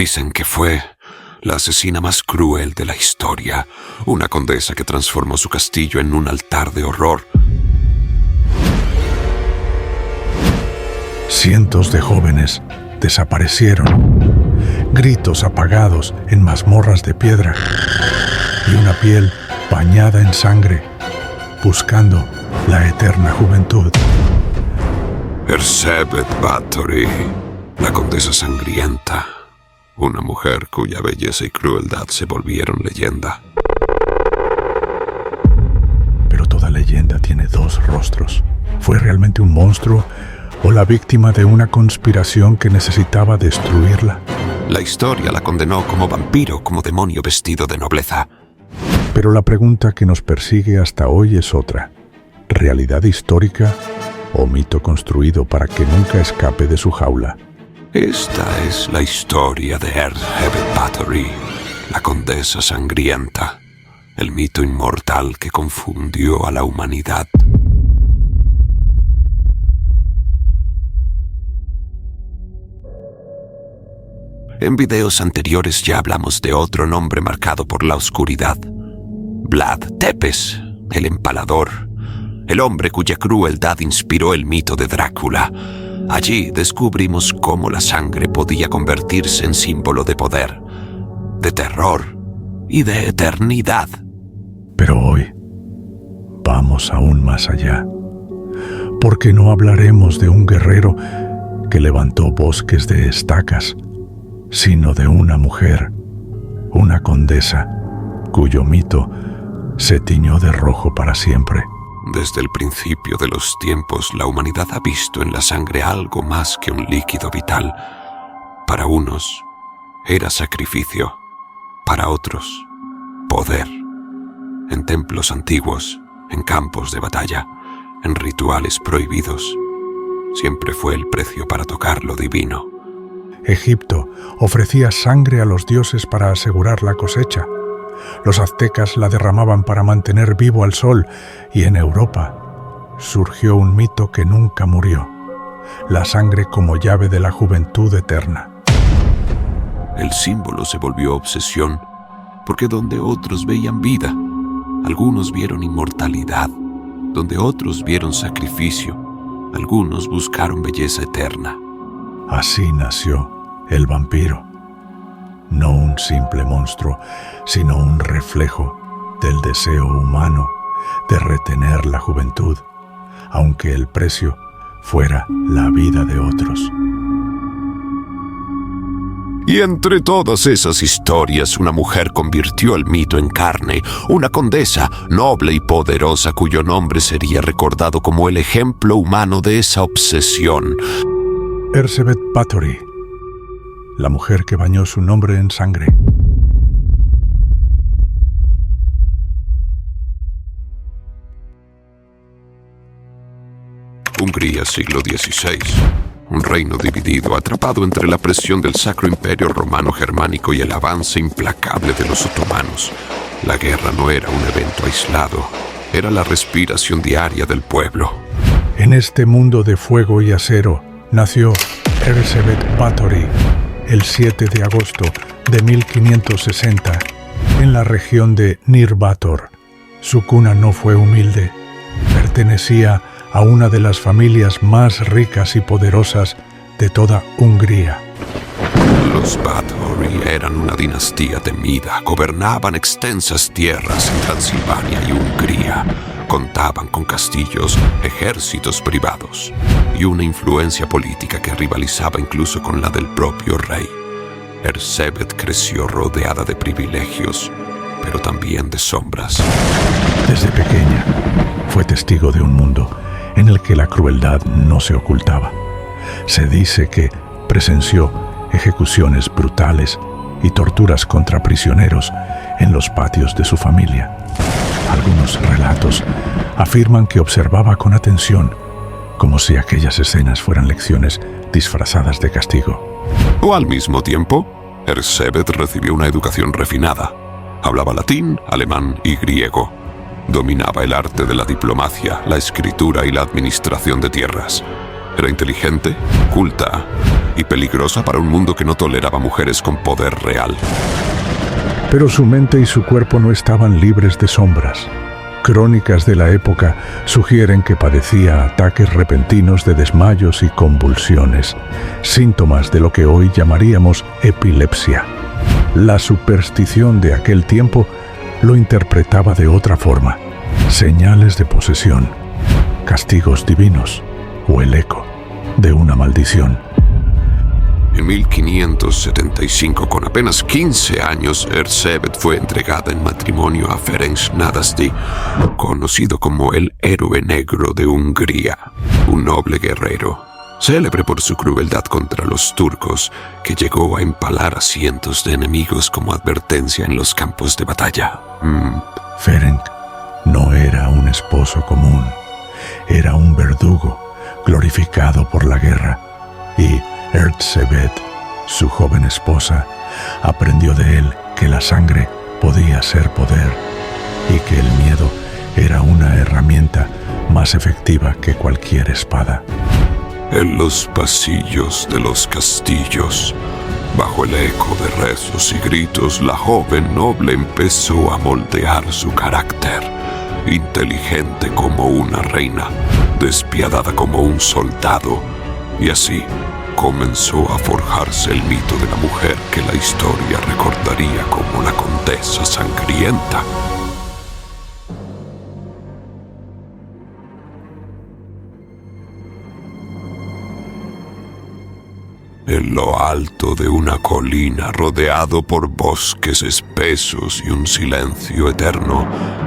Dicen que fue la asesina más cruel de la historia, una condesa que transformó su castillo en un altar de horror. Cientos de jóvenes desaparecieron, gritos apagados en mazmorras de piedra y una piel bañada en sangre, buscando la eterna juventud. Erzsébet Báthory, la condesa sangrienta, una mujer cuya belleza y crueldad se volvieron leyenda. Pero toda leyenda tiene dos rostros. ¿Fue realmente un monstruo o la víctima de una conspiración que necesitaba destruirla? La historia la condenó como vampiro, como demonio vestido de nobleza. Pero la pregunta que nos persigue hasta hoy es otra. ¿Realidad histórica o mito construido para que nunca escape de su jaula? Esta es la historia de Erzsébet Báthory, la condesa sangrienta, el mito inmortal que confundió a la humanidad. En videos anteriores ya hablamos de otro nombre marcado por la oscuridad. Vlad Tepes, el empalador, el hombre cuya crueldad inspiró el mito de Drácula. Allí descubrimos cómo la sangre podía convertirse en símbolo de poder, de terror y de eternidad. Pero hoy vamos aún más allá, porque no hablaremos de un guerrero que levantó bosques de estacas, sino de una mujer, una condesa, cuyo mito se tiñó de rojo para siempre. Desde el principio de los tiempos, la humanidad ha visto en la sangre algo más que un líquido vital. Para unos, era sacrificio. Para otros, poder. En templos antiguos, en campos de batalla, en rituales prohibidos, siempre fue el precio para tocar lo divino. Egipto ofrecía sangre a los dioses para asegurar la cosecha. Los aztecas la derramaban para mantener vivo al sol, y en Europa surgió un mito que nunca murió: la sangre como llave de la juventud eterna. El símbolo se volvió obsesión, porque donde otros veían vida, algunos vieron inmortalidad. Donde otros vieron sacrificio, algunos buscaron belleza eterna. Así nació el vampiro. No un simple monstruo, sino un reflejo del deseo humano de retener la juventud, aunque el precio fuera la vida de otros. Y entre todas esas historias, una mujer convirtió el mito en carne, una condesa noble y poderosa cuyo nombre sería recordado como el ejemplo humano de esa obsesión. Erzsébet Báthory, la mujer que bañó su nombre en sangre. Hungría, siglo XVI. Un reino dividido, atrapado entre la presión del Sacro Imperio Romano Germánico y el avance implacable de los otomanos. La guerra no era un evento aislado, era la respiración diaria del pueblo. En este mundo de fuego y acero nació Erzsébet Báthory el 7 de agosto de 1560 en la región de Nyírbátor. Su cuna no fue humilde. Pertenecía a una de las familias más ricas y poderosas de toda Hungría. Los Báthory eran una dinastía temida, gobernaban extensas tierras en Transilvania y Hungría, contaban con castillos, ejércitos privados y una influencia política que rivalizaba incluso con la del propio rey. Erzsébet creció rodeada de privilegios, pero también de sombras. Desde pequeña fue testigo de un mundo en el que la crueldad no se ocultaba. Se dice que presenció ejecuciones brutales y torturas contra prisioneros en los patios de su familia. Algunos relatos afirman que observaba con atención, como si aquellas escenas fueran lecciones disfrazadas de castigo. O al mismo tiempo, Erzsébet recibió una educación refinada. Hablaba latín, alemán y griego. Dominaba el arte de la diplomacia, la escritura y la administración de tierras. Era inteligente, culta y peligrosa para un mundo que no toleraba mujeres con poder real. Pero su mente y su cuerpo no estaban libres de sombras. Crónicas de la época sugieren que padecía ataques repentinos de desmayos y convulsiones, síntomas de lo que hoy llamaríamos epilepsia. La superstición de aquel tiempo lo interpretaba de otra forma: señales de posesión, castigos divinos o el eco de una maldición. En 1575, con apenas 15 años, Erzsébet fue entregada en matrimonio a Ferenc Nadasdy, conocido como el héroe negro de Hungría, un noble guerrero, célebre por su crueldad contra los turcos, que llegó a empalar a cientos de enemigos como advertencia en los campos de batalla. Ferenc no era un esposo común, era un verdugo glorificado por la guerra, y Erzsébet, su joven esposa, aprendió de él que la sangre podía ser poder y que el miedo era una herramienta más efectiva que cualquier espada. En los pasillos de los castillos, bajo el eco de rezos y gritos, la joven noble empezó a moldear su carácter, inteligente como una reina, despiadada como un soldado, y así comenzó a forjarse el mito de la mujer que la historia recordaría como la Condesa Sangrienta. En lo alto de una colina, rodeado por bosques espesos y un silencio eterno,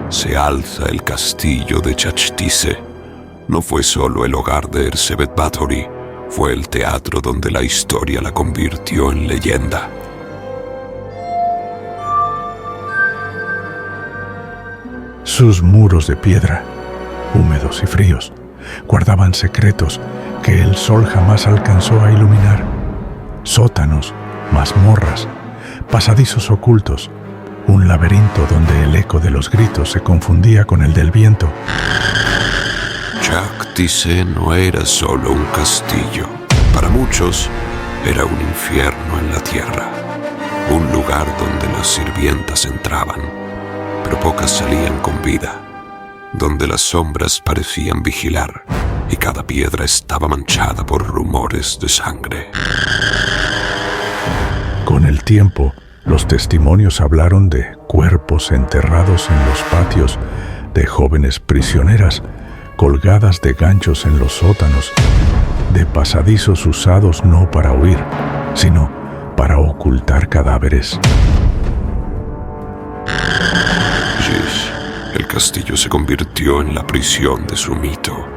se alza el castillo de Chachtice. No fue solo el hogar de Erzsébet Báthory, fue el teatro donde la historia la convirtió en leyenda. Sus muros de piedra, húmedos y fríos, guardaban secretos que el sol jamás alcanzó a iluminar. Sótanos, mazmorras, pasadizos ocultos, un laberinto donde el eco de los gritos se confundía con el del viento. Chachtice no era solo un castillo. Para muchos, era un infierno en la tierra. Un lugar donde las sirvientas entraban, pero pocas salían con vida. Donde las sombras parecían vigilar y cada piedra estaba manchada por rumores de sangre. Con el tiempo, los testimonios hablaron de cuerpos enterrados en los patios, de jóvenes prisioneras colgadas de ganchos en los sótanos, de pasadizos usados no para huir, sino para ocultar cadáveres. El castillo se convirtió en la prisión de su mito.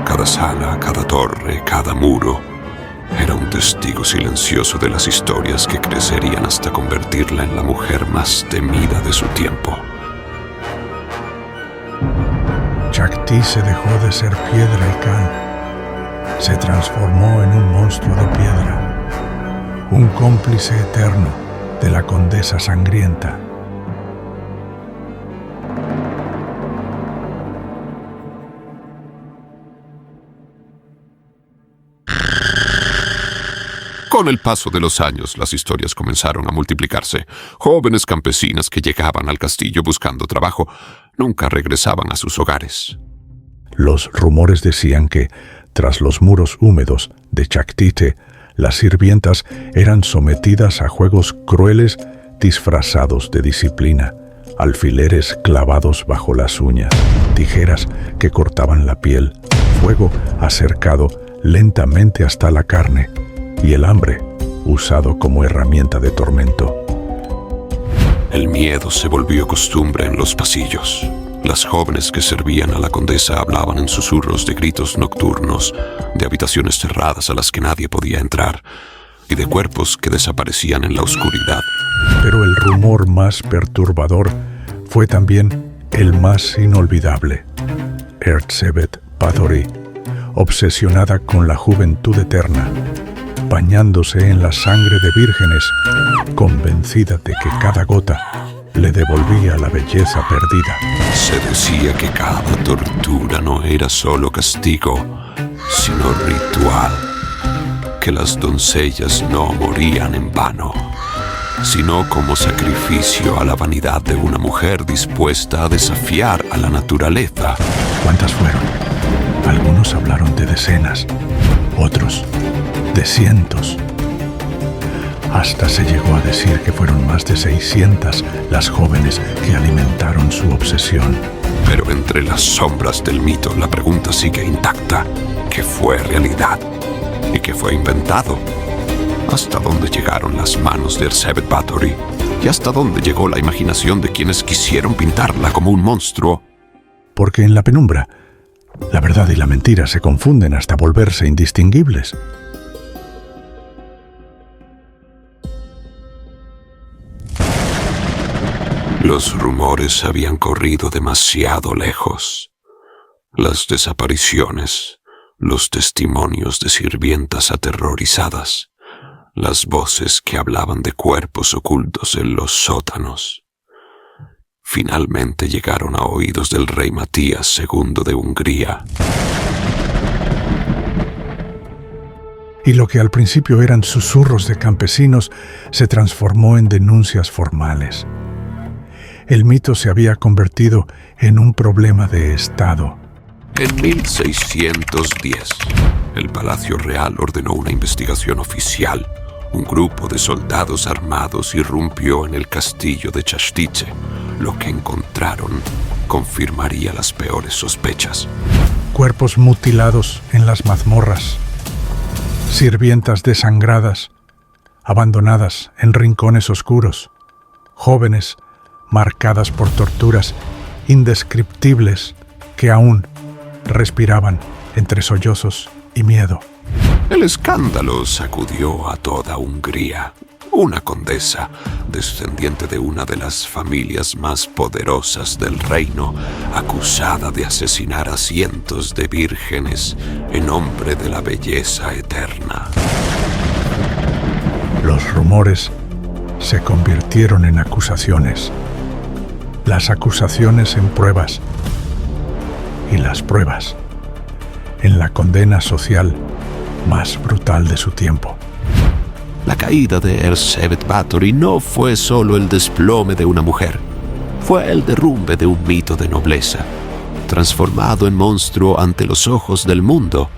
Cada sala, cada torre, cada muro era un testigo silencioso de las historias que crecerían hasta convertirla en la mujer más temida de su tiempo. Chachtice dejó de ser piedra y cal. Se transformó en un monstruo de piedra, un cómplice eterno de la Condesa Sangrienta. Con el paso de los años, las historias comenzaron a multiplicarse. Jóvenes campesinas que llegaban al castillo buscando trabajo nunca regresaban a sus hogares. Los rumores decían que, tras los muros húmedos de Chachtice, las sirvientas eran sometidas a juegos crueles disfrazados de disciplina, alfileres clavados bajo las uñas, tijeras que cortaban la piel, fuego acercado lentamente hasta la carne, y el hambre usado como herramienta de tormento. El miedo se volvió costumbre en los pasillos. Las jóvenes que servían a la condesa hablaban en susurros de gritos nocturnos, de habitaciones cerradas a las que nadie podía entrar, y de cuerpos que desaparecían en la oscuridad. Pero el rumor más perturbador fue también el más inolvidable. Erzsébet Báthory, obsesionada con la juventud eterna, bañándose en la sangre de vírgenes, convencida de que cada gota le devolvía la belleza perdida. Se decía que cada tortura no era solo castigo, sino ritual, que las doncellas no morían en vano, sino como sacrificio a la vanidad de una mujer dispuesta a desafiar a la naturaleza. ¿Cuántas fueron? Algunos hablaron de decenas, otros de cientos. Hasta se llegó a decir que fueron más de 600 las jóvenes que alimentaron su obsesión. Pero entre las sombras del mito, la pregunta sigue intacta. ¿Qué fue realidad? ¿Y qué fue inventado? ¿Hasta dónde llegaron las manos de Erzsébet Báthory? ¿Y hasta dónde llegó la imaginación de quienes quisieron pintarla como un monstruo? Porque en la penumbra, la verdad y la mentira se confunden hasta volverse indistinguibles. Los rumores habían corrido demasiado lejos. Las desapariciones, los testimonios de sirvientas aterrorizadas, las voces que hablaban de cuerpos ocultos en los sótanos, finalmente llegaron a oídos del rey Matías II de Hungría. Y lo que al principio eran susurros de campesinos se transformó en denuncias formales. El mito se había convertido en un problema de Estado. En 1610, el Palacio Real ordenó una investigación oficial. Un grupo de soldados armados irrumpió en el castillo de Čaštice. Lo que encontraron confirmaría las peores sospechas. Cuerpos mutilados en las mazmorras, sirvientas desangradas, abandonadas en rincones oscuros, jóvenes marcadas por torturas indescriptibles que aún respiraban entre sollozos y miedo. El escándalo sacudió a toda Hungría. Una condesa, descendiente de una de las familias más poderosas del reino, acusada de asesinar a cientos de vírgenes en nombre de la belleza eterna. Los rumores se convirtieron en acusaciones, las acusaciones en pruebas y las pruebas en la condena social más brutal de su tiempo. La caída de Erzsébet Báthory no fue solo el desplome de una mujer, fue el derrumbe de un mito de nobleza, transformado en monstruo ante los ojos del mundo.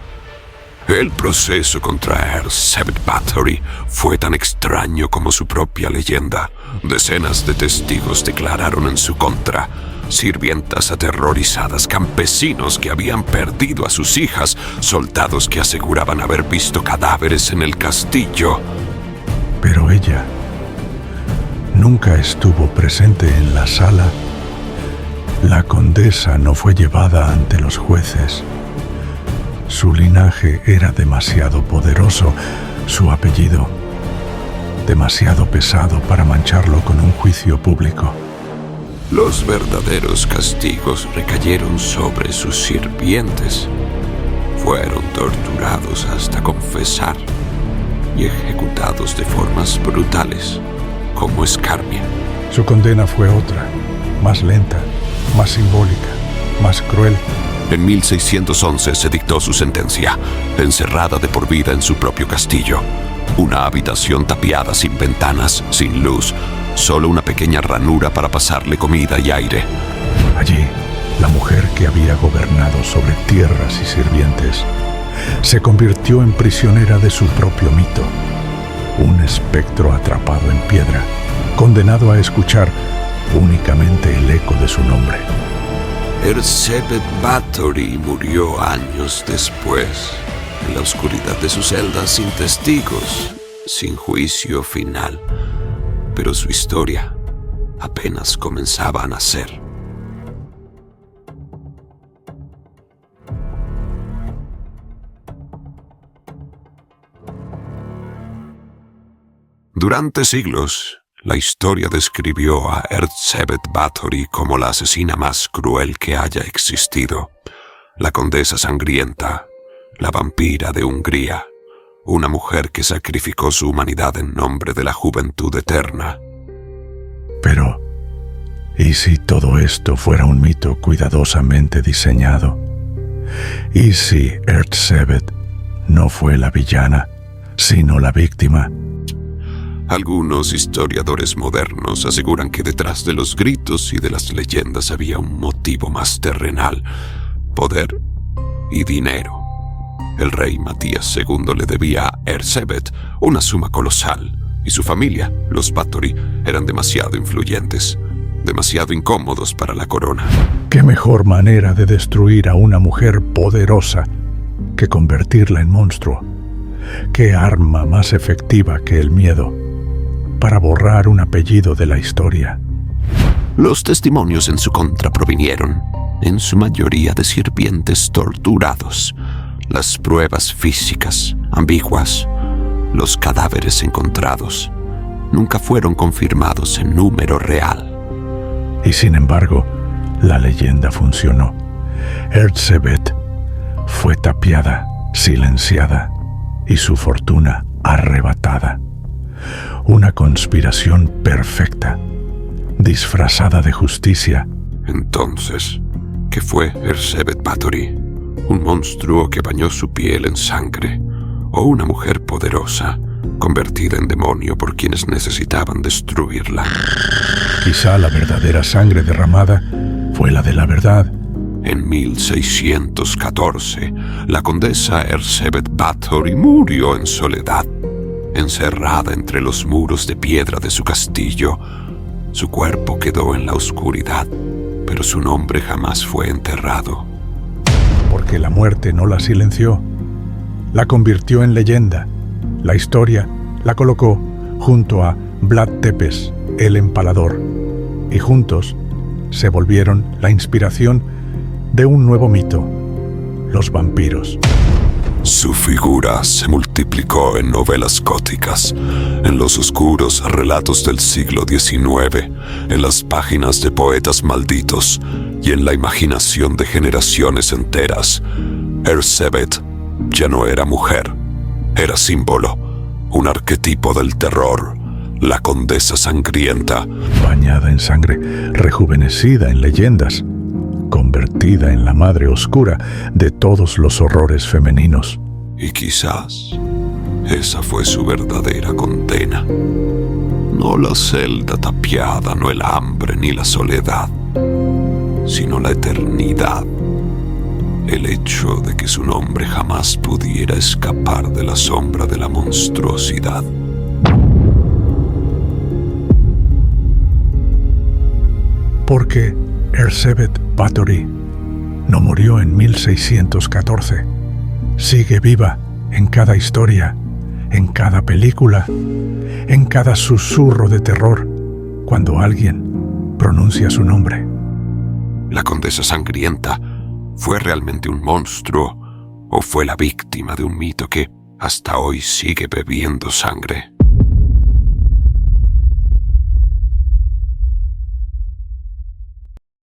El proceso contra Erzsébet Báthory fue tan extraño como su propia leyenda. Decenas de testigos declararon en su contra. Sirvientas aterrorizadas, campesinos que habían perdido a sus hijas, soldados que aseguraban haber visto cadáveres en el castillo. Pero ella nunca estuvo presente en la sala. La condesa no fue llevada ante los jueces. Su linaje era demasiado poderoso, su apellido demasiado pesado para mancharlo con un juicio público. Los verdaderos castigos recayeron sobre sus sirvientes. Fueron torturados hasta confesar y ejecutados de formas brutales, como escarnio. Su condena fue otra, más lenta, más simbólica, más cruel. En 1611 se dictó su sentencia, encerrada de por vida en su propio castillo. Una habitación tapiada sin ventanas, sin luz, solo una pequeña ranura para pasarle comida y aire. Allí, la mujer que había gobernado sobre tierras y sirvientes se convirtió en prisionera de su propio mito. Un espectro atrapado en piedra, condenado a escuchar únicamente el eco de su nombre. Erzsébet Báthory murió años después, en la oscuridad de su celda, sin testigos, sin juicio final. Pero su historia apenas comenzaba a nacer. Durante siglos, la historia describió a Erzsébet Báthory como la asesina más cruel que haya existido, la condesa sangrienta, la vampira de Hungría, una mujer que sacrificó su humanidad en nombre de la juventud eterna. Pero, ¿y si todo esto fuera un mito cuidadosamente diseñado? ¿Y si Erzsébet no fue la villana, sino la víctima. Algunos historiadores modernos aseguran que detrás de los gritos y de las leyendas había un motivo más terrenal: poder y dinero. El rey Matías II le debía a Erzsébet una suma colosal, y su familia, los Báthory, eran demasiado influyentes, demasiado incómodos para la corona. ¿Qué mejor manera de destruir a una mujer poderosa que convertirla en monstruo? ¿Qué arma más efectiva que el miedo para borrar un apellido de la historia? Los testimonios en su contra provinieron, en su mayoría, de sirvientes torturados, las pruebas físicas ambiguas, los cadáveres encontrados nunca fueron confirmados en número real. Y sin embargo, la leyenda funcionó. Erzsébet fue tapiada, silenciada y su fortuna arrebatada. Una conspiración perfecta, disfrazada de justicia. Entonces, ¿qué fue Erzsébet Báthory? ¿Un monstruo que bañó su piel en sangre? ¿O una mujer poderosa, convertida en demonio por quienes necesitaban destruirla? Quizá la verdadera sangre derramada fue la de la verdad. En 1614, la condesa Erzsébet Báthory murió en soledad, encerrada entre los muros de piedra de su castillo. Su cuerpo quedó en la oscuridad, pero su nombre jamás fue enterrado. Porque la muerte no la silenció, la convirtió en leyenda. La historia la colocó junto a Vlad Tepes, el empalador, y juntos se volvieron la inspiración de un nuevo mito: los vampiros. Su figura se multiplicó en novelas góticas, en los oscuros relatos del siglo XIX, en las páginas de poetas malditos y en la imaginación de generaciones enteras. Erzsébet ya no era mujer, era símbolo, un arquetipo del terror, la condesa sangrienta. Bañada en sangre, rejuvenecida en leyendas, convertida en la madre oscura de todos los horrores femeninos. Y quizás esa fue su verdadera condena. No la celda tapiada, no el hambre ni la soledad, sino la eternidad. El hecho de que su nombre jamás pudiera escapar de la sombra de la monstruosidad. Porque Erzsébet Báthory no murió en 1614. Sigue viva en cada historia, en cada película, en cada susurro de terror, cuando alguien pronuncia su nombre. La condesa sangrienta ¿fue realmente un monstruo o fue la víctima de un mito que hasta hoy sigue bebiendo sangre?